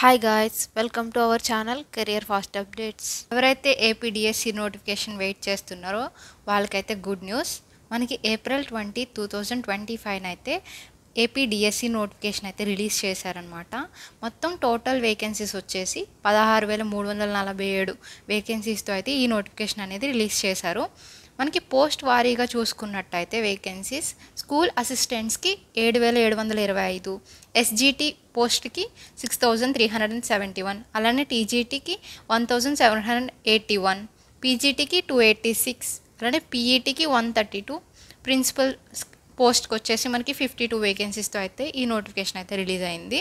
Hi guys, welcome to our channel career fast updates. ఎవరైతే APDSC notification wait చేస్తున్నారో వాళ్ళకైతే good news. మనకి April 20, 2025 అయితే ఏపీడిఎస్సి నోటిఫికేషన్ అయితే రిలీజ్ చేశారనమాట. మొత్తం టోటల్ వేకెన్సీస్ వచ్చేసి 16,347 వేకెన్సీస్తో అయితే ఈ నోటిఫికేషన్ అనేది రిలీజ్ చేశారు. మనకి పోస్ట్ వారీగా చూసుకున్నట్టయితే వేకెన్సీస్ స్కూల్ అసిస్టెంట్స్కి 7,725, ఎస్జిటి పోస్ట్కి 6,371, అలానే టీజీటీకి 1,781, పీజీటీకి 286, అలానే పీఈటీకి 132, ప్రిన్సిపల్ పోస్ట్కి వచ్చేసి మనకి 52 వేకెన్సీస్తో అయితే ఈ నోటిఫికేషన్ అయితే రిలీజ్ అయింది.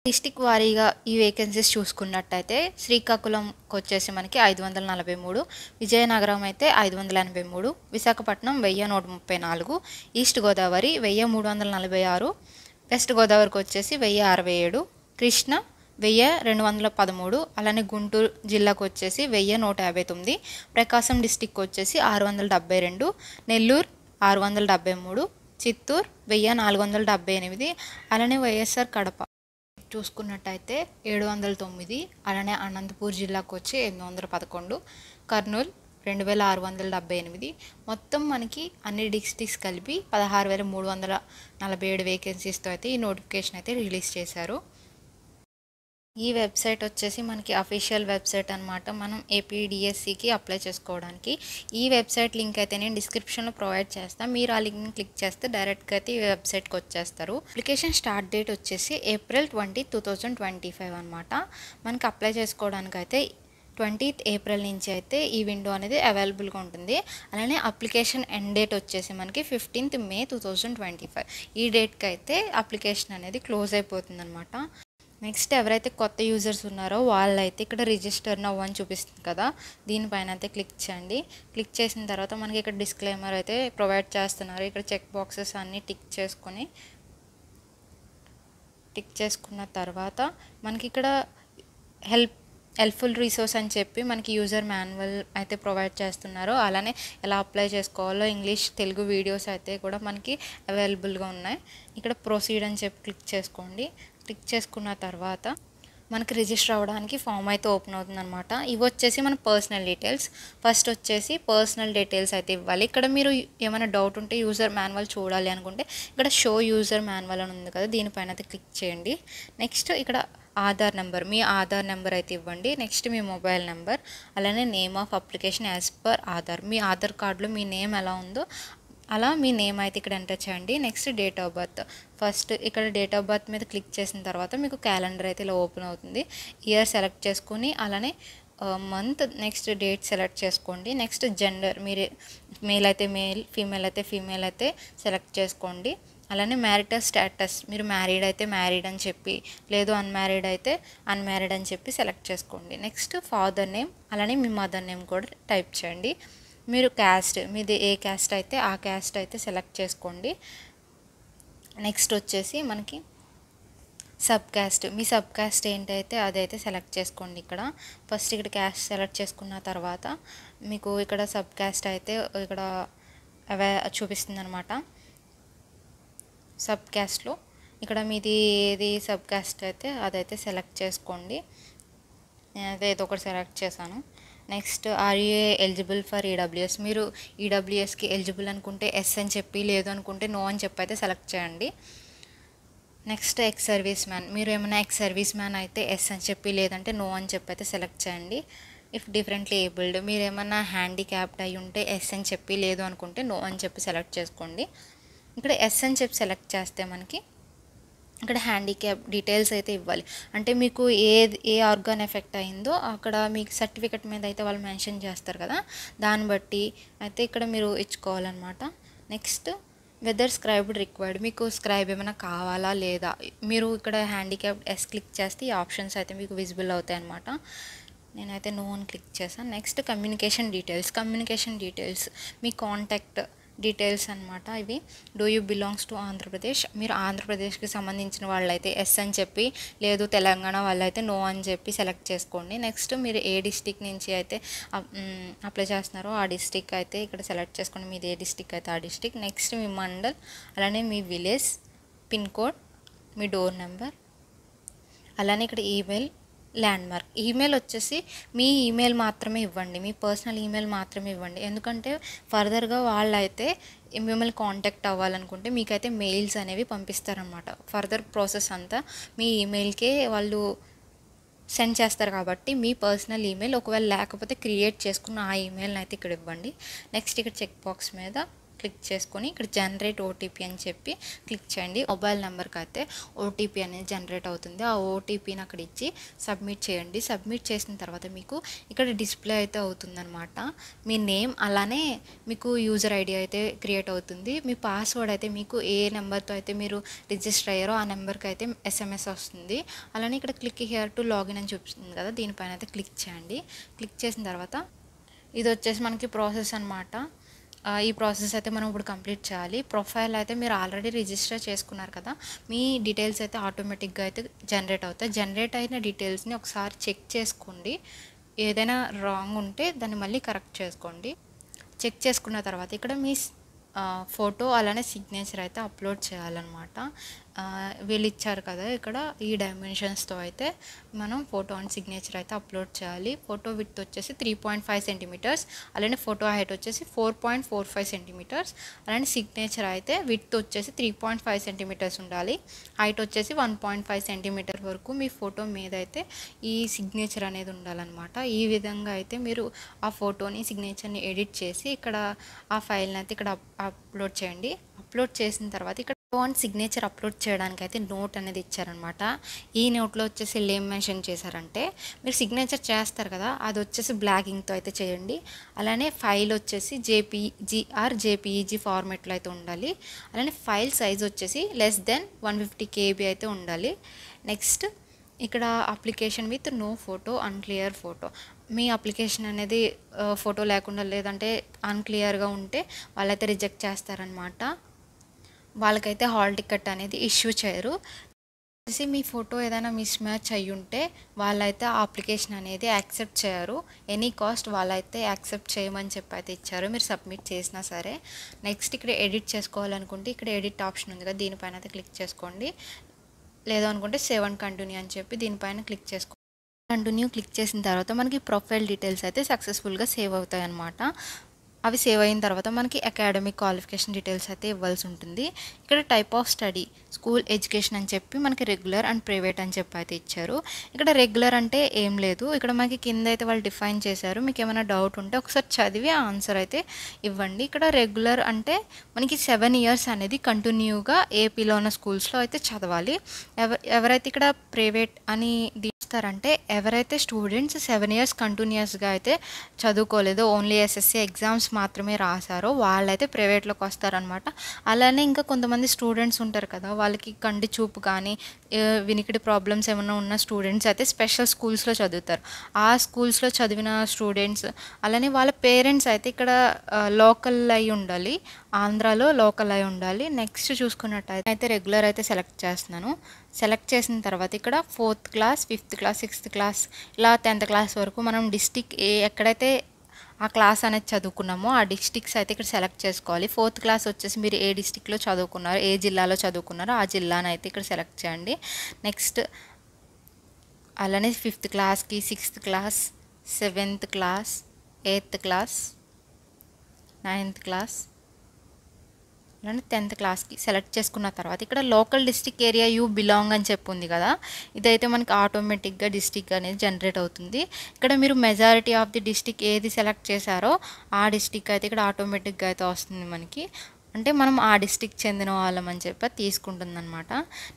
డిస్టిక్ వారీగా ఈ వేకెన్సీస్ చూసుకున్నట్టయితే శ్రీకాకుళంకి వచ్చేసి మనకి 543, విజయనగరం అయితే 583, విశాఖపట్నం 1,134, ఈస్ట్ గోదావరి 1,346, వెస్ట్ గోదావరికి వచ్చేసి 1,067, కృష్ణ 1,213, అలానే గుంటూరు జిల్లాకు వచ్చేసి 1,159, ప్రకాశం డిస్టిక్ వచ్చేసి 672, నెల్లూరు 673, చిత్తూరు 1,478, అలానే వైఎస్ఆర్ కడప చూసుకున్నట్టయితే 709, అలానే అనంతపూర్ జిల్లాకు వచ్చి 811, కర్నూలు 2,678, మొత్తం మనకి అన్ని డిస్ట్రిక్ట్స్ కలిపి 16,347 వేకెన్సీస్తో అయితే ఈ నోటిఫికేషన్ అయితే రిలీజ్ చేశారు. ఈ వెబ్సైట్ వచ్చేసి మనకి అఫీషియల్ వెబ్సైట్ అనమాట, మనం ఏపీడిఎస్సికి అప్లై చేసుకోవడానికి. ఈ వెబ్సైట్ లింక్ అయితే నేను డిస్క్రిప్షన్లో ప్రొవైడ్ చేస్తాను. మీరు ఆ లింక్ని క్లిక్ చేస్తే డైరెక్ట్గా అయితే ఈ వెబ్సైట్కి వచ్చేస్తారు. అప్లికేషన్ స్టార్ట్ డేట్ వచ్చేసి April 20, 2025 అనమాట. మనకి అప్లై చేసుకోవడానికి అయితే 20th April నుంచి అయితే ఈ విండో అనేది అవైలబుల్గా ఉంటుంది. అలానే అప్లికేషన్ ఎండ్ డేట్ వచ్చేసి మనకి 15th May 2025. ఈ డేట్కి అయితే అప్లికేషన్ అనేది క్లోజ్ అయిపోతుంది అనమాట. నెక్స్ట్ ఎవరైతే కొత్త యూజర్స్ ఉన్నారో వాళ్ళైతే ఇక్కడ రిజిస్టర్ నౌ అని చూపిస్తుంది కదా, దీనిపైన అయితే క్లిక్ చేయండి. క్లిక్ చేసిన తర్వాత మనకి ఇక్కడ డిస్క్లైమర్ అయితే ప్రొవైడ్ చేస్తున్నారు. ఇక్కడ చెక్ బాక్సెస్ అన్నీ టిక్ చేసుకున్న తర్వాత మనకి ఇక్కడ హెల్ప్ఫుల్ రిసోర్స్ అని చెప్పి మనకి యూజర్ మాన్యువల్ అయితే ప్రొవైడ్ చేస్తున్నారు. అలానే ఎలా అప్లై చేసుకోవాలో ఇంగ్లీష్ తెలుగు వీడియోస్ అయితే కూడా మనకి అవైలబుల్గా ఉన్నాయి. ఇక్కడ ప్రొసీడ్ అని చెప్పి క్లిక్ చేసుకోండి. క్లిక్ చేసుకున్న తర్వాత మనకి రిజిస్టర్ అవ్వడానికి ఫామ్ అయితే ఓపెన్ అవుతుంది అనమాట. ఇవి వచ్చేసి మన పర్సనల్ డీటెయిల్స్. ఫస్ట్ వచ్చేసి పర్సనల్ డీటెయిల్స్ అయితే ఇవ్వాలి. ఇక్కడ మీరు ఏమైనా డౌట్ ఉంటే యూజర్ మాన్యువల్ చూడాలి అనుకుంటే ఇక్కడ షో యూజర్ మాన్యువల్ అని ఉంది కదా, దీనిపైన అయితే క్లిక్ చేయండి. నెక్స్ట్ ఇక్కడ ఆధార్ నెంబర్, మీ ఆధార్ నెంబర్ అయితే ఇవ్వండి. నెక్స్ట్ మీ మొబైల్ నెంబర్, అలానే name of application as per Aadhaar. మీ ఆధార్ కార్డులో మీ నేమ్ ఎలా ఉందో అలా మీ నేమ్ అయితే ఇక్కడ ఎంటర్ చేయండి. Next date of birth. First ఇక్కడ డేట్ ఆఫ్ బర్త్ మీద క్లిక్ చేసిన తర్వాత మీకు క్యాలెండర్ అయితే ఇలా ఓపెన్ అవుతుంది. ఇయర్ సెలెక్ట్ చేసుకొని అలానే మంత్, నెక్స్ట్ డేట్ సెలెక్ట్ చేసుకోండి. నెక్స్ట్ జెండర్, మీరు మేల్ అయితే మేల్, ఫీమేల్ అయితే ఫీమేల్ అయితే సెలెక్ట్ చేసుకోండి. అలానే మ్యారిటల్ స్టేటస్, మీరు మ్యారీడ్ అయితే మ్యారీడ్ అని చెప్పి, లేదు అన్మ్యారీడ్ అయితే అన్మ్యారీడ్ అని చెప్పి సెలెక్ట్ చేసుకోండి. నెక్స్ట్ ఫాదర్ నేమ్, అలానే మీ మదర్ నేమ్ కూడా టైప్ చేయండి. మీరు క్యాస్ట్, మీది ఏ క్యాస్ట్ అయితే ఆ క్యాస్ట్ అయితే సెలెక్ట్ చేసుకోండి. నెక్స్ట్ వచ్చేసి మనకి సబ్ క్యాస్ట్, మీ సబ్ క్యాస్ట్ ఏంటైతే అదైతే సెలెక్ట్ చేసుకోండి. ఇక్కడ ఫస్ట్ ఇక్కడ క్యాస్ట్ సెలెక్ట్ చేసుకున్న తర్వాత మీకు ఇక్కడ సబ్ క్యాస్ట్ అయితే ఇక్కడ చూపిస్తుంది అనమాట. సబ్ క్యాస్ట్లో ఇక్కడ మీది ఏది సబ్ క్యాస్ట్ అయితే అదైతే సెలెక్ట్ చేసుకోండి. నేనైతే ఏదో ఒకటి సెలెక్ట్ చేశాను. నెక్స్ట్ ఆర్యూఏ ఎలిజిబుల్ ఫర్ ఈడబ్ల్యూఎస్, మీరు ఈడబ్ల్యూఎస్కి ఎలిజిబుల్ అనుకుంటే ఎస్ అని చెప్పి, లేదు అనుకుంటే నో అని చెప్పి అయితే సెలెక్ట్ చేయండి. నెక్స్ట్ ఎక్స్ సర్వీస్ మ్యాన్, మీరు ఏమైనా ఎక్స్ సర్వీస్ మ్యాన్ అయితే ఎస్ అని చెప్పి, లేదంటే నో అని చెప్పి అయితే సెలెక్ట్ చేయండి. ఇఫ్ డిఫరెంట్లీ ఏబుల్డ్, మీరు ఏమైనా హ్యాండిక్యాప్డ్ అయి ఉంటే ఎస్ అని చెప్పి, లేదు అనుకుంటే నో అని చెప్పి సెలెక్ట్ చేసుకోండి. ఇక్కడ ఎస్ అని చెప్పి సెలెక్ట్ చేస్తే మనకి ఇక్కడ హ్యాండిక్యాప్ డీటెయిల్స్ అయితే ఇవ్వాలి. అంటే మీకు ఏ ఆర్గాన్ ఎఫెక్ట్ అయిందో అక్కడ మీకు సర్టిఫికెట్ మీద అయితే వాళ్ళు మెన్షన్ చేస్తారు కదా, దాన్ని బట్టి అయితే ఇక్కడ మీరు ఇచ్చుకోవాలన్నమాట. నెక్స్ట్ వెదర్ స్క్రైబ్డ్ రిక్వైర్డ్, మీకు స్క్రైబ్ ఏమైనా కావాలా లేదా, మీరు ఇక్కడ హ్యాండిక్యాప్ ఎస్ క్లిక్ చేస్తే ఈ ఆప్షన్స్ అయితే మీకు విజిబుల్ అవుతాయి అన్నమాట. నేనైతే నో అని క్లిక్ చేశాను. నెక్స్ట్ కమ్యూనికేషన్ డీటెయిల్స్, మీ కాంటాక్ట్ డీటెయిల్స్ అనమాట. ఇవి do you belongs to Andhra Pradesh, మీరు ఆంధ్రప్రదేశ్కి సంబంధించిన వాళ్ళైతే ఎస్ అని చెప్పి, లేదు తెలంగాణ వాళ్ళైతే నో అని చెప్పి సెలెక్ట్ చేసుకోండి. నెక్స్ట్ మీరు ఏ డిస్టిక్ నుంచి అయితే అప్లై చేస్తున్నారో ఆ డిస్టిక్ అయితే ఇక్కడ సెలెక్ట్ చేసుకోండి, మీది ఏ డిస్టిక్ అయితే ఆ డిస్టిక్. నెక్స్ట్ మీ మండల్, అలానే మీ విలేజ్, పిన్ కోడ్, మీ డోర్ నెంబర్, అలానే ఇక్కడ ఈమెయిల్ ల్యాండ్మార్క్. ఈమెయిల్ వచ్చేసి మీ ఈమెయిల్ మాత్రమే ఇవ్వండి, మీ పర్సనల్ ఈమెయిల్ మాత్రమే ఇవ్వండి. ఎందుకంటే ఫర్దర్గా వాళ్ళైతే మిమ్మల్ని కాంటాక్ట్ అవ్వాలనుకుంటే మీకైతే మెయిల్స్ అనేవి పంపిస్తారనమాట. ఫర్దర్ ప్రాసెస్ అంతా మీ ఈమెయిల్కే వాళ్ళు సెండ్ చేస్తారు కాబట్టి మీ పర్సనల్ ఈమెయిల్ ఒకవేళ లేకపోతే క్రియేట్ చేసుకున్న ఆ ఈమెయిల్ని అయితే ఇక్కడ ఇవ్వండి. నెక్స్ట్ ఇక్కడ చెక్ బాక్స్ మీద క్లిక్ చేసుకొని ఇక్కడ జనరేట్ ఓటీపీ అని చెప్పి క్లిక్ చేయండి. మొబైల్ నెంబర్కి అయితే ఓటీపీ అనేది జనరేట్ అవుతుంది. ఆ ఓటీపీని అక్కడ ఇచ్చి సబ్మిట్ చేయండి. సబ్మిట్ చేసిన తర్వాత మీకు ఇక్కడ డిస్ప్లే అయితే అవుతుందన్నమాట మీ నేమ్, అలానే మీకు యూజర్ ఐడి అయితే క్రియేట్ అవుతుంది. మీ పాస్వర్డ్ అయితే మీకు ఏ నెంబర్తో అయితే మీరు రిజిస్టర్ అయ్యారో ఆ నెంబర్కి అయితే ఎస్ఎంఎస్ వస్తుంది. అలానే ఇక్కడ క్లిక్ హియర్ టు లాగిన్ అని చూపిస్తుంది కదా, దీనిపైన అయితే క్లిక్ చేయండి. క్లిక్ చేసిన తర్వాత ఇది వచ్చేసి మనకి ప్రాసెస్ అనమాట. ఈ ప్రాసెస్ అయితే మనం ఇప్పుడు కంప్లీట్ చేయాలి. ప్రొఫైల్ అయితే మీరు ఆల్రెడీ రిజిస్టర్ చేసుకున్నారు కదా, మీ డీటెయిల్స్ అయితే ఆటోమేటిక్గా అయితే జనరేట్ అవుతాయి. జనరేట్ అయిన డీటెయిల్స్ని ఒకసారి చెక్ చేసుకోండి. ఏదైనా రాంగ్ ఉంటే దాన్ని మళ్ళీ కరెక్ట్ చేసుకోండి. చెక్ చేసుకున్న తర్వాత ఇక్కడ మీ ఫోటో అలానే సిగ్నేచర్ అయితే అప్లోడ్ చేయాలన్నమాట. వీళ్ళు ఇచ్చారు కదా ఇక్కడ ఈ డైమెన్షన్స్తో అయితే మనం ఫోటో అండ్ సిగ్నేచర్ అయితే అప్లోడ్ చేయాలి. ఫోటో విడ్త్ వచ్చేసి 3.5 సెంటీమీటర్స్, అలానే ఫోటో హైట్ వచ్చేసి 4.45 సెంటీమీటర్స్, అలానే సిగ్నేచర్ అయితే విడ్త్ వచ్చేసి 3.5 సెంటీమీటర్స్ ఉండాలి. హైట్ వచ్చేసి 1.5 సెంటీమీటర్ వరకు మీ ఫోటో మీద అయితే ఈ సిగ్నేచర్ అనేది ఉండాలన్నమాట. ఈ విధంగా అయితే మీరు ఆ ఫోటోని సిగ్నేచర్ని ఎడిట్ చేసి ఇక్కడ ఆ ఫైల్ని అయితే ఇక్కడ అప్లోడ్ చేయండి. అప్లోడ్ చేసిన తర్వాత ఇక్కడ అండ్ సిగ్నేచర్ అప్లోడ్ చేయడానికి అయితే నోట్ అనేది ఇచ్చారనమాట. ఈ నోట్లో వచ్చేసి ఏం మెన్షన్ చేశారంటే మీరు సిగ్నేచర్ చేస్తారు కదా, అది వచ్చేసి బ్లాక్ ఇంక్తో అయితే చేయండి. అలానే ఫైల్ వచ్చేసి జేపీఈజీ ఫార్మేట్లో అయితే ఉండాలి. అలానే ఫైల్ సైజ్ వచ్చేసి <150 KB అయితే ఉండాలి. నెక్స్ట్ ఇక్కడ application with no photo unclear photo, మీ అప్లికేషన్ అనేది ఫోటో లేకుండా లేదంటే అన్క్లియర్గా ఉంటే వాళ్ళైతే రిజెక్ట్ చేస్తారనమాట. వాళ్ళకైతే హాల్ టికెట్ అనేది ఇష్యూ చేయరు. మీ ఫోటో ఏదైనా మిస్ మ్యాచ్ అయ్యి ఉంటే వాళ్ళైతే ఆ అప్లికేషన్ అనేది యాక్సెప్ట్ చేయరు. ఎనీ కాస్ట్ వాళ్ళైతే యాక్సెప్ట్ చేయమని చెప్పి అయితే ఇచ్చారు, మీరు సబ్మిట్ చేసినా సరే. నెక్స్ట్ ఇక్కడ ఎడిట్ చేసుకోవాలనుకుంటే ఇక్కడ ఎడిట్ ఆప్షన్ ఉంది కదా, దీనిపైన అయితే క్లిక్ చేసుకోండి. లేదు అనుకుంటే సేవ్ అండ్ కంటిన్యూ అని చెప్పి దీనిపైన క్లిక్ చేసుకోండి. కంటిన్యూ క్లిక్ చేసిన తర్వాత మనకి ప్రొఫైల్ డీటెయిల్స్ అయితే సక్సెస్ఫుల్గా సేవ్ అవుతాయి అన్నమాట. అవి సేవ్ అయిన తర్వాత మనకి అకాడమిక్ క్వాలిఫికేషన్ డీటెయిల్స్ అయితే ఇవ్వాల్సి ఉంటుంది. ఇక్కడ type of study school education అని చెప్పి మనకి రెగ్యులర్ అండ్ ప్రైవేట్ అని చెప్పి అయితే ఇచ్చారు. ఇక్కడ రెగ్యులర్ అంటే ఏం లేదు, ఇక్కడ మనకి కింద అయితే వాళ్ళు డిఫైన్ చేశారు. మీకు ఏమైనా డౌట్ ఉంటే ఒకసారి చదివి ఆన్సర్ అయితే ఇవ్వండి. ఇక్కడ రెగ్యులర్ అంటే మనకి 7 years అనేది కంటిన్యూగా ఏపీలో ఉన్న స్కూల్స్లో అయితే చదవాలి. ఎవరైతే ఇక్కడ ప్రైవేట్ అని ఇస్తారంటే ఎవరైతే స్టూడెంట్స్ 7 years కంటిన్యూస్గా అయితే చదువుకోలేదో, ఓన్లీ ఎస్ఎస్సి ఎగ్జామ్స్ మాత్రమే రాశారో వాళ్ళైతే ప్రైవేట్లోకి వస్తారనమాట. అలానే ఇంకా కొంతమంది స్టూడెంట్స్ ఉంటారు కదా, వాళ్ళకి కంటి చూపు కానీ వినికిడి ప్రాబ్లమ్స్ ఏమైనా ఉన్న స్టూడెంట్స్ అయితే స్పెషల్ స్కూల్స్లో చదువుతారు. ఆ స్కూల్స్లో చదివిన స్టూడెంట్స్ అలానే వాళ్ళ పేరెంట్స్ అయితే ఇక్కడ లోకల్ అయి ఉండాలి, ఆంధ్రాలో లోకల్ అయి ఉండాలి. నెక్స్ట్ చూసుకున్నట్టయితే రెగ్యులర్ అయితే సెలెక్ట్ చేస్తున్నాను. సెలెక్ట్ చేసిన తర్వాత ఇక్కడ 4th class 5th class 6th class ఇలా 10th class వరకు మనం డిస్టిక్ ఎక్కడైతే ఆ క్లాస్ అనేది చదువుకున్నామో ఆ డిస్టిక్స్ అయితే ఇక్కడ సెలెక్ట్ చేసుకోవాలి. 4th class వచ్చేసి మీరు ఏ డిస్టిక్లో చదువుకున్నారో, ఏ జిల్లాలో చదువుకున్నారో ఆ జిల్లాను అయితే ఇక్కడ సెలెక్ట్ చేయండి. నెక్స్ట్ అలానే 5th classకి 6th class 7th class 8th class 9th class అలానే 10th classకి సెలెక్ట్ చేసుకున్న తర్వాత ఇక్కడ local district area you belong అని చెప్పి ఉంది కదా, ఇదైతే మనకి ఆటోమేటిక్గా డిస్టిక్ అనేది జనరేట్ అవుతుంది. ఇక్కడ మీరు మెజారిటీ ఆఫ్ ది డిస్టిక్ ఏది సెలెక్ట్ చేశారో ఆ డిస్టిక్ అయితే ఇక్కడ ఆటోమేటిక్గా అయితే వస్తుంది మనకి. అంటే మనం ఆ డిస్టిక్ చెందిన వాళ్ళం అని చెప్పి తీసుకుంటుంది అనమాట.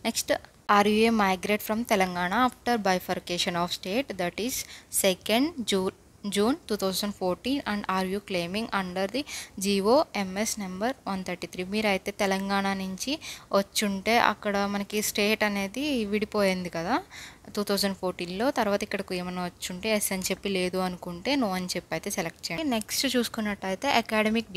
Next are you a migrate from Telangana after bifurcation of state that is 2nd June 2014 and are you claiming under the GOMS number 133. మీరైతే తెలంగాణ నుంచి వచ్చుంటే అక్కడ మనకి స్టేట్ అనేది విడిపోయింది కదా 2014లో, తర్వాత ఇక్కడికి ఏమైనా వచ్చుంటే ఎస్ అని చెప్పి, లేదు అనుకుంటే నో అని చెప్పి అయితే సెలెక్ట్ చేయండి. నెక్స్ట్ చూసుకున్నట్టయితే అకాడమిక్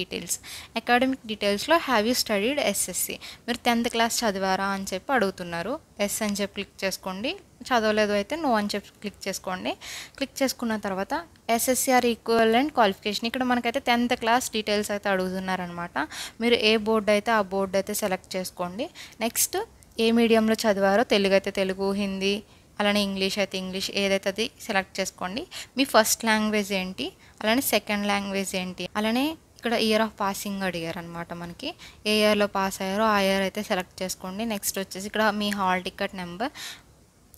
డీటెయిల్స్లో హ్యావ్ యూ స్టడీడ్ ఎస్ఎస్సి, మీరు 10th class చదివారా అని చెప్పి అడుగుతున్నారు. ఎస్ అని చెప్పి క్లిక్ చేసుకోండి, చదవలేదు అయితే నో అని చెప్పి క్లిక్ చేసుకోండి. క్లిక్ చేసుకున్న తర్వాత ఎస్ఎస్సిఆర్ ఈక్వలెంట్ క్వాలిఫికేషన్, ఇక్కడ మనకైతే 10th class డీటెయిల్స్ అయితే అడుగుతున్నారనమాట. మీరు ఏ బోర్డు అయితే ఆ బోర్డు అయితే సెలెక్ట్ చేసుకోండి. నెక్స్ట్ ఏ మీడియంలో చదివారో, తెలుగు అయితే తెలుగు, హిందీ అలానే ఇంగ్లీష్ అయితే ఇంగ్లీష్ ఏదైతే అది సెలెక్ట్ చేసుకోండి. మీ ఫస్ట్ లాంగ్వేజ్ ఏంటి, అలానే సెకండ్ లాంగ్వేజ్ ఏంటి, అలానే ఇక్కడ ఇయర్ ఆఫ్ పాసింగ్ అడిగారు అనమాట. మనకి ఏ ఇయర్లో పాస్ అయ్యారో ఆ ఇయర్ అయితే సెలెక్ట్ చేసుకోండి. నెక్స్ట్ వచ్చేసి ఇక్కడ మీ హాల్ టికెట్ నెంబర్,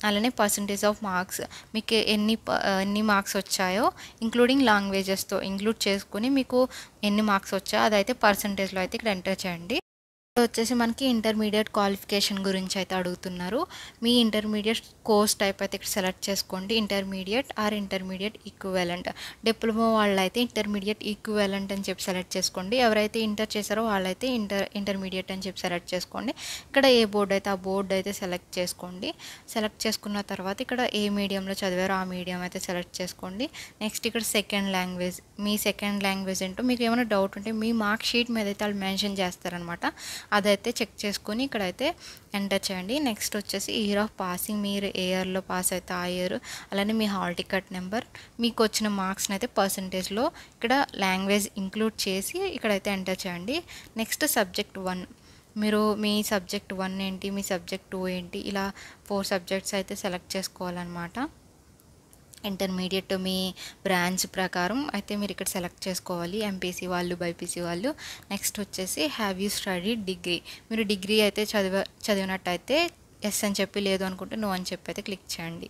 అలానే పర్సంటేజ్ ఆఫ్ మార్క్స్, మీకు ఎన్ని మార్క్స్ వచ్చాయో ఇంక్లూడింగ్ లాంగ్వేజెస్తో ఇంక్లూడ్ చేసుకుని మీకు ఎన్ని మార్క్స్ వచ్చాయో అదైతే పర్సంటేజ్లో అయితే ఇక్కడ ఎంటర్ చేయండి. వచ్చేసి మనకి ఇంటర్మీడియట్ క్వాలిఫికేషన్ గురించి అయితే అడుగుతున్నారు. మీ ఇంటర్మీడియట్ కోర్స్ టైప్ అయితే ఇక్కడ సెలెక్ట్ చేసుకోండి. Intermediate or intermediate equivalent. Diploma వాళ్ళు అయితే ఇంటర్మీడియట్ ఈక్వివలెంట్ అని చెప్పి సెలెక్ట్ చేసుకోండి. ఎవరైతే ఇంటర్ చేశారో వాళ్ళైతే ఇంటర్మీడియట్ అని చెప్పి సెలెక్ట్ చేసుకోండి. ఇక్కడ ఏ బోర్డు అయితే ఆ బోర్డు అయితే సెలెక్ట్ చేసుకోండి. సెలెక్ట్ చేసుకున్న తర్వాత ఇక్కడ ఏ మీడియంలో చదివారో ఆ మీడియం అయితే సెలెక్ట్ చేసుకోండి. నెక్స్ట్ ఇక్కడ సెకండ్ లాంగ్వేజ్, మీ సెకండ్ లాంగ్వేజ్ ఏంటో మీకు ఏమైనా డౌట్ ఉంటే మీ మార్క్ షీట్ మీద అయితే వాళ్ళు మెన్షన్ చేస్తారనమాట. అదైతే చెక్ చేసుకొని ఇక్కడైతే ఎంటర్ చేయండి. నెక్స్ట్ వచ్చేసి ఇయర్ ఆఫ్ పాసింగ్, మీరు ఏ ఇయర్లో పాస్ అయితే ఆ ఇయర్, అలానే మీ హాల్ టికెట్ నెంబర్, మీకు వచ్చిన మార్క్స్ని అయితే పర్సంటేజ్లో ఇక్కడ లాంగ్వేజ్ ఇంక్లూడ్ చేసి ఇక్కడైతే ఎంటర్ చేయండి. నెక్స్ట్ సబ్జెక్ట్ 1, మీరు మీ సబ్జెక్ట్ 1 ఏంటి, మీ సబ్జెక్ట్ 2 ఏంటి, ఇలా 4 సబ్జెక్ట్స్ అయితే సెలెక్ట్ చేసుకోవాలన్నమాట. ఇంటర్మీడియట్ మీ బ్రాంచ్ ప్రకారం అయితే మీరు ఇక్కడ సెలెక్ట్ చేసుకోవాలి, ఎంపీసీ వాళ్ళు, బైపీసీ వాళ్ళు. నెక్స్ట్ వచ్చేసి హ్యావ్ యూ స్టడీ డిగ్రీ, మీరు డిగ్రీ అయితే చదివినట్టయితే ఎస్ అని చెప్పి, లేదు అనుకుంటే నో అని చెప్పి అయితే క్లిక్ చేయండి.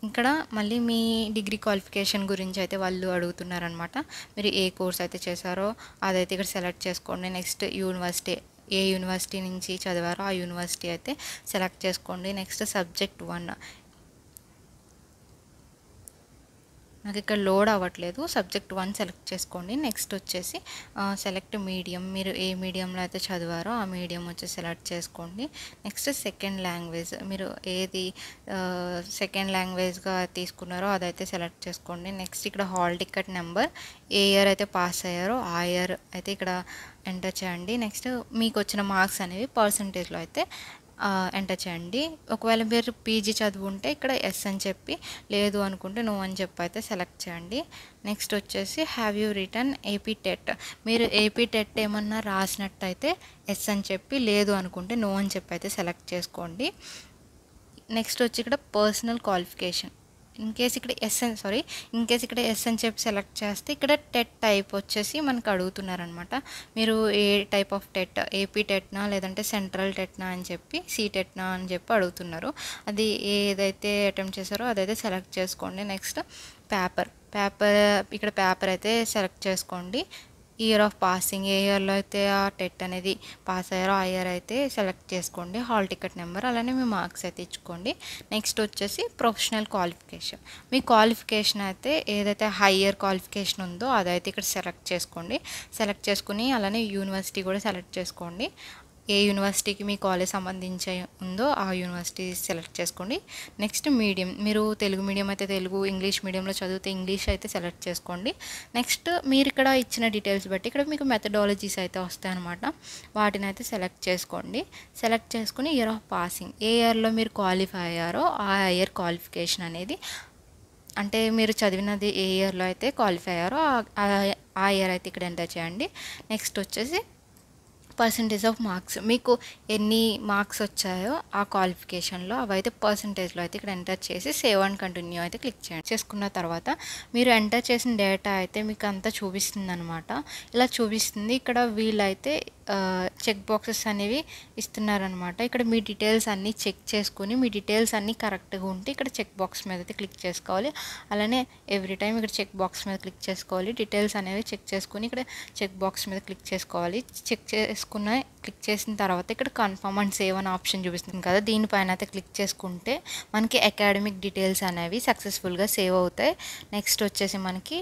ఇక్కడ మళ్ళీ మీ డిగ్రీ క్వాలిఫికేషన్ గురించి అయితే వాళ్ళు అడుగుతున్నారనమాట. మీరు ఏ కోర్స్ అయితే చేశారో అదైతే ఇక్కడ సెలెక్ట్ చేసుకోండి. నెక్స్ట్ యూనివర్సిటీ, ఏ యూనివర్సిటీ నుంచి చదివారో ఆ యూనివర్సిటీ అయితే సెలెక్ట్ చేసుకోండి. నెక్స్ట్ సబ్జెక్ట్ 1, నాకు ఇక్కడ లోడ్ అవ్వట్లేదు, సబ్జెక్ట్ 1 సెలెక్ట్ చేసుకోండి. నెక్స్ట్ వచ్చేసి సెలెక్ట్ మీడియం, మీరు ఏ మీడియంలో అయితే చదివారో ఆ మీడియం వచ్చి సెలెక్ట్ చేసుకోండి. నెక్స్ట్ సెకండ్ లాంగ్వేజ్, మీరు ఏది సెకండ్ లాంగ్వేజ్గా తీసుకున్నారో అదైతే సెలెక్ట్ చేసుకోండి. నెక్స్ట్ ఇక్కడ హాల్ టికెట్ నెంబర్, ఏ ఇయర్ అయితే పాస్ అయ్యారో ఆ ఇయర్ అయితే ఇక్కడ ఎంటర్ చేయండి. నెక్స్ట్ మీకు వచ్చిన మార్క్స్ అనేవి పర్సంటేజ్లో అయితే ఎంటర్ చేయండి. ఒకవేళ మీరు పీజీ చదువుంటే ఇక్కడ ఎస్ అని చెప్పి, లేదు అనుకుంటే నో అని చెప్పి అయితే సెలెక్ట్ చేయండి. నెక్స్ట్ వచ్చేసి have you return AP TET, మీరు ఏపీ టెట్ ఏమన్నా రాసినట్టయితే ఎస్ అని చెప్పి, లేదు అనుకుంటే నో అని చెప్పి అయితే సెలెక్ట్ చేసుకోండి. నెక్స్ట్ వచ్చి ఇక్కడ పర్సనల్ క్వాలిఫికేషన్, ఇన్ కేస్ ఇక్కడ ఎస్ అని చెప్పి సెలెక్ట్ చేస్తే ఇక్కడ టెట్ టైప్ వచ్చేసి మనకు అడుగుతున్నారనమాట. మీరు ఏ టైప్ ఆఫ్ టెట్, ఏపీ టెట్నా లేదంటే సెంట్రల్ టెట్నా అని చెప్పి, టెట్నా అని చెప్పి అడుగుతున్నారు. అది ఏదైతే అటెంప్ట్ చేశారో అదైతే సెలెక్ట్ చేసుకోండి. నెక్స్ట్ పేపర్ ఇక్కడ పేపర్ అయితే సెలెక్ట్ చేసుకోండి. ఇయర్ ఆఫ్ పాసింగ్, ఏ ఇయర్లో అయితే ఆ టెట్ అనేది పాస్ అయ్యారో ఆ ఇయర్ అయితే సెలెక్ట్ చేసుకోండి. హాల్ టికెట్ నెంబర్, అలానే మీ మార్క్స్ అయితే ఇచ్చుకోండి. నెక్స్ట్ వచ్చేసి ప్రొఫెషనల్ క్వాలిఫికేషన్, మీ క్వాలిఫికేషన్ అయితే ఏదైతే హయ్యర్ క్వాలిఫికేషన్ ఉందో అదైతే ఇక్కడ సెలెక్ట్ చేసుకోండి. సెలెక్ట్ చేసుకుని అలానే యూనివర్సిటీ కూడా సెలెక్ట్ చేసుకోండి. ఏ యూనివర్సిటీకి మీ కాలేజ్ సంబంధించి ఉందో ఆ యూనివర్సిటీ సెలెక్ట్ చేసుకోండి. నెక్స్ట్ మీడియం, మీరు తెలుగు మీడియం అయితే తెలుగు, ఇంగ్లీష్ మీడియంలో చదివితే ఇంగ్లీష్ అయితే సెలెక్ట్ చేసుకోండి. నెక్స్ట్ మీరు ఇక్కడ ఇచ్చిన డీటెయిల్స్ బట్టి ఇక్కడ మీకు మెథడాలజీస్ అయితే వస్తాయన్నమాట, వాటిని అయితే సెలెక్ట్ చేసుకోండి. సెలెక్ట్ చేసుకుని ఇయర్ ఆఫ్ పాసింగ్, ఏ ఇయర్లో మీరు క్వాలిఫై అయ్యారో ఆ ఇయర్ క్వాలిఫికేషన్ అనేది, అంటే మీరు చదివినది ఏ ఇయర్లో అయితే క్వాలిఫై అయ్యారో ఆ ఇయర్ అయితే ఇక్కడ ఎంటర్ చేయండి. నెక్స్ట్ వచ్చేసి పర్సంటేజ్ ఆఫ్ మార్క్స్, మీకు ఎన్ని మార్క్స్ వచ్చాయో ఆ క్వాలిఫికేషన్లో అవైతే పర్సంటేజ్లో అయితే ఇక్కడ ఎంటర్ చేసి సేవ్ అండ్ కంటిన్యూ అయితే క్లిక్ చేయండి. చేసుకున్న తర్వాత మీరు ఎంటర్ చేసిన డేటా అయితే మీకు అంతా చూపిస్తుంది అనమాట. ఇలా చూపిస్తుంది. ఇక్కడ వీళ్ళైతే చెక్ బాక్సెస్ అనేవి ఇస్తున్నారనమాట. ఇక్కడ మీ డీటెయిల్స్ అన్నీ చెక్ చేసుకుని మీ డీటెయిల్స్ అన్నీ కరెక్ట్గా ఉంటే ఇక్కడ చెక్ బాక్స్ మీద అయితే క్లిక్ చేసుకోవాలి. అలానే ఎవ్రీ టైం ఇక్కడ చెక్ బాక్స్ మీద క్లిక్ చేసుకోవాలి. డీటెయిల్స్ అనేవి చెక్ చేసుకుని ఇక్కడ చెక్ బాక్స్ మీద క్లిక్ చేసుకోవాలి. క్లిక్ చేసిన తర్వాత ఇక్కడ కన్ఫర్మ్ అండ్ సేవ్ అనే ఆప్షన్ చూపిస్తుంది కదా, దీనిపైన అయితే క్లిక్ చేసుకుంటే మనకి అకాడమిక్ డీటెయిల్స్ అనేవి సక్సెస్ఫుల్గా సేవ్ అవుతాయి. నెక్స్ట్ వచ్చేసి మనకి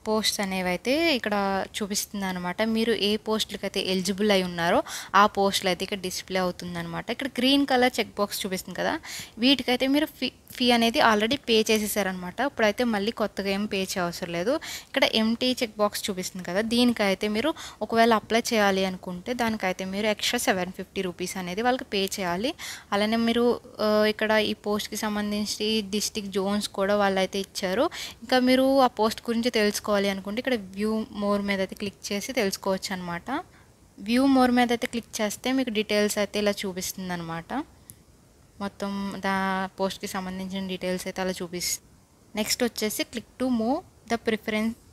పోస్ట్ అనేవి అయితే ఇక్కడ చూపిస్తుంది అనమాట. మీరు ఏ పోస్టులకి అయితే ఎలిజిబుల్ అయి ఉన్నారో ఆ పోస్టులు అయితే ఇక్కడ డిస్ప్లే అవుతుంది అనమాట. ఇక్కడ గ్రీన్ కలర్ చెక్ బాక్స్ చూపిస్తుంది కదా, వీటికైతే మీరు ఫీ అనేది ఆల్రెడీ పే చేసేసారనమాట. ఇప్పుడైతే మళ్ళీ కొత్తగా ఏం పే చేయవసరం లేదు. ఇక్కడ ఎంటీ చెక్ బాక్స్ చూపిస్తుంది కదా, దీనికైతే మీరు ఒకవేళ అప్లై చేయాలి అనుకుంటే దానికైతే మీరు ఎక్స్ట్రా 750 రూపీస్ అనేది వాళ్ళకి పే చేయాలి. అలానే మీరు ఇక్కడ ఈ పోస్ట్కి సంబంధించి డిస్ట్రిక్ట్ జోన్స్ కూడా వాళ్ళైతే ఇచ్చారు. ఇంకా మీరు ఆ పోస్ట్ గురించి తెలుసుకోవాలి అనుకుంటే ఇక్కడ వ్యూ మోర్ మీద అయితే క్లిక్ చేసి తెలుసుకోవచ్చు అనమాట. వ్యూ మోర్ మీద అయితే క్లిక్ చేస్తే మీకు డీటెయిల్స్ అయితే ఇలా చూపిస్తుంది అనమాట. మొత్తం పోస్ట్కి సంబంధించిన డీటెయిల్స్ అయితే అలా చూపిస్తుంది. నెక్స్ట్ వచ్చేసి click to move the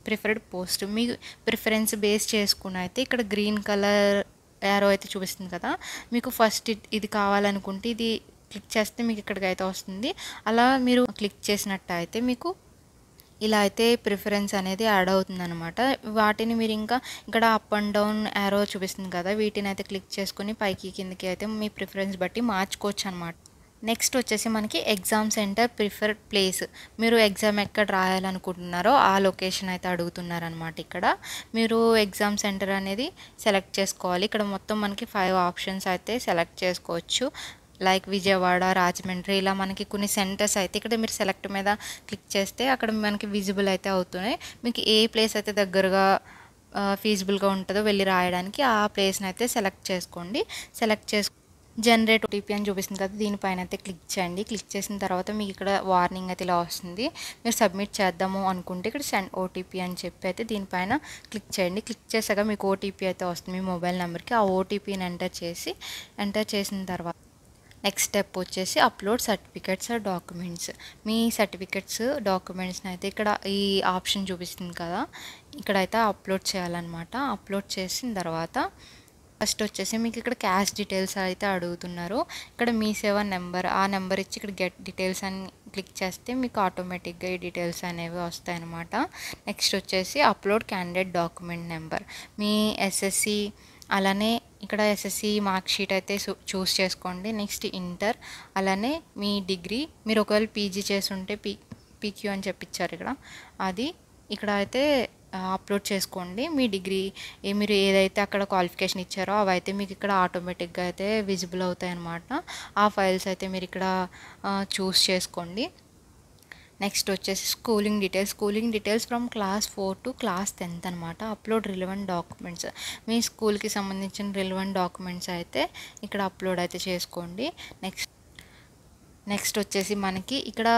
preferred post. Me preference base చేసుకుని అయితే ఇక్కడ గ్రీన్ కలర్ యారో అయితే చూపిస్తుంది కదా, మీకు ఫస్ట్ ఇది కావాలనుకుంటే ఇది క్లిక్ చేస్తే మీకు ఇక్కడికి అయితే వస్తుంది. అలా మీరు క్లిక్ చేసినట్టు అయితే మీకు ఇలా అయితే ప్రిఫరెన్స్ అనేది యాడ్ అవుతుంది అనమాట. వాటిని మీరు ఇంకా ఇక్కడ అప్ అండ్ డౌన్ యారో చూపిస్తుంది కదా, వీటిని అయితే క్లిక్ చేసుకుని పైకి కిందకి అయితే మీ ప్రిఫరెన్స్ బట్టి మార్చుకోవచ్చు అనమాట. నెక్స్ట్ వచ్చేసి మనకి ఎగ్జామ్ సెంటర్ ప్రిఫర్డ్ ప్లేస్. మీరు ఎగ్జామ్ ఎక్కడ రాయాలనుకుంటున్నారో ఆ లొకేషన్ అయితే అడుగుతున్నారనమాట. ఇక్కడ మీరు ఎగ్జామ్ సెంటర్ అనేది సెలెక్ట్ చేసుకోవాలి. ఇక్కడ మొత్తం మనకి 5 ఆప్షన్స్ అయితే సెలెక్ట్ చేసుకోవచ్చు. లైక్ విజయవాడ, రాజమండ్రి, ఇలా మనకి కొన్ని సెంటర్స్ అయితే ఇక్కడ మీరు సెలెక్ట్ మీద క్లిక్ చేస్తే అక్కడ మనకి విజిబుల్ అయితే అవుతున్నాయి. మీకు ఏ ప్లేస్ అయితే దగ్గరగా ఫీజిబుల్గా ఉంటుందో వెళ్ళి రాయడానికి ఆ ప్లేస్ని అయితే సెలెక్ట్ చేసుకోండి. జనరేట్ ఓటీపీ అని చూపిస్తుంది కదా, దీనిపైన అయితే క్లిక్ చేయండి. క్లిక్ చేసిన తర్వాత మీకు ఇక్కడ వార్నింగ్ అయితే ఇలా వస్తుంది. మీరు సబ్మిట్ చేద్దాము అనుకుంటే ఇక్కడ సెండ్ ఓటీపీ అని చెప్పి అయితే దీనిపైన క్లిక్ చేయండి. క్లిక్ చేసాక మీకు ఓటీపీ అయితే వస్తుంది మీ మొబైల్ నెంబర్కి. ఆ ఓటీపీని ఎంటర్ చేసిన తర్వాత నెక్స్ట్ స్టెప్ వచ్చేసి అప్లోడ్ సర్టిఫికెట్స్ ఆర్ డాక్యుమెంట్స్. మీ సర్టిఫికెట్స్ డాక్యుమెంట్స్ని అయితే ఇక్కడ ఈ ఆప్షన్ చూపిస్తుంది కదా, ఇక్కడైతే అప్లోడ్ చేయాలన్నమాట. అప్లోడ్ చేసిన తర్వాత ఫస్ట్ వచ్చేసి మీకు ఇక్కడ క్యాష్ డీటెయిల్స్ అయితే అడుగుతున్నారు. ఇక్కడ మీ సేవ నెంబర్, ఆ నెంబర్ ఇచ్చి ఇక్కడ గెట్ డీటెయిల్స్ అని క్లిక్ చేస్తే మీకు ఆటోమేటిక్గా ఈ డీటెయిల్స్ అనేవి వస్తాయన్నమాట. నెక్స్ట్ వచ్చేసి అప్లోడ్ క్యాండిడేట్ డాక్యుమెంట్ నెంబర్. మీ ఎస్ఎస్సి అలానే ఇక్కడ ఎస్ఎస్సి మార్క్ షీట్ అయితే చూస్ చేసుకోండి. నెక్స్ట్ ఇంటర్, అలానే మీ డిగ్రీ, మీరు ఒకవేళ పీజీ చేస్తుంటే పీక్యూ అని చెప్పించారు ఇక్కడ, అది ఇక్కడ అయితే అప్లోడ్ చేసుకోండి. మీ డిగ్రీ మీరు ఏదైతే అక్కడ క్వాలిఫికేషన్ ఇచ్చారో అవి అయితే మీకు ఇక్కడ ఆటోమేటిక్గా అయితే విజిబుల్ అవుతాయి అన్నమాట. ఆ ఫైల్స్ అయితే మీరు ఇక్కడ చూస్ చేసుకోండి. నెక్స్ట్ వచ్చేసి schooling details from class 4 to class 10th అనమాట. Upload relevant documents. మీ స్కూల్కి సంబంధించిన రిలవెంట్ డాక్యుమెంట్స్ అయితే ఇక్కడ అప్లోడ్ అయితే చేసుకోండి. నెక్స్ట్ వచ్చేసి మనకి ఇక్కడ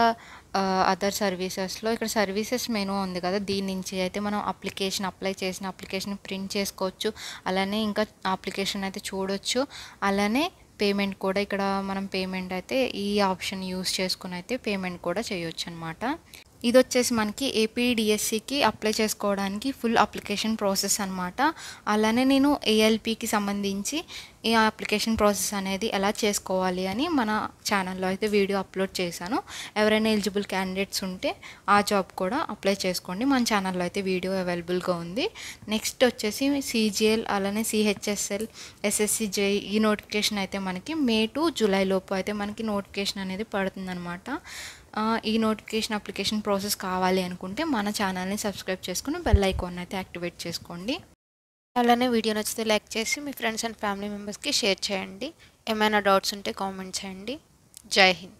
అదర్ సర్వీసెస్లో ఇక్కడ సర్వీసెస్ మెనూ ఉంది కదా, దీని నుంచి అయితే మనం అప్లై చేసిన అప్లికేషన్ ప్రింట్ చేసుకోవచ్చు. అలానే ఇంకా అప్లికేషన్ అయితే చూడొచ్చు. అలానే పేమెంట్ కూడా ఇక్కడ మనం పేమెంట్ అయితే ఈ ఆప్షన్ యూస్ చేసుకుని అయితే పేమెంట్ కూడా చేయొచ్చు అనమాట. ఇది వచ్చేసి మనకి ఏపీడిఎస్సికి అప్లై చేసుకోవడానికి ఫుల్ అప్లికేషన్ ప్రాసెస్ అనమాట. అలానే నేను ఏఎల్పికి సంబంధించి ఈ అప్లికేషన్ ప్రాసెస్ అనేది ఎలా చేసుకోవాలి అని మన ఛానల్లో అయితే వీడియో అప్లోడ్ చేశాను. ఎవరైనా ఎలిజిబుల్ క్యాండిడేట్స్ ఉంటే ఆ జాబ్ కూడా అప్లై చేసుకోండి. మన ఛానల్లో అయితే వీడియో అవైలబుల్గా ఉంది. నెక్స్ట్ వచ్చేసి సిజిఎల్ అలానే సిహెచ్ఎస్ఎల్, ఎస్ఎస్సి జేఈ ఈ నోటిఫికేషన్ అయితే మనకి మే టు జూలై లోపు అయితే మనకి నోటిఫికేషన్ అనేది పడుతుందన్నమాట. ఈ నోటిఫికేషన్ అప్లికేషన్ ప్రాసెస్ కావాలి అనుకుంటే మన ఛానల్ని సబ్స్క్రైబ్ చేసుకుని బెల్ ఐకాన్ అయితే యాక్టివేట్ చేసుకోండి. అలానే వీడియో నచ్చితే లైక్ చేసి మీ ఫ్రెండ్స్ అండ్ ఫ్యామిలీ మెంబర్స్కి షేర్ చేయండి. ఏమైనా డౌట్స్ ఉంటే కామెంట్ చేయండి. జై హింద్.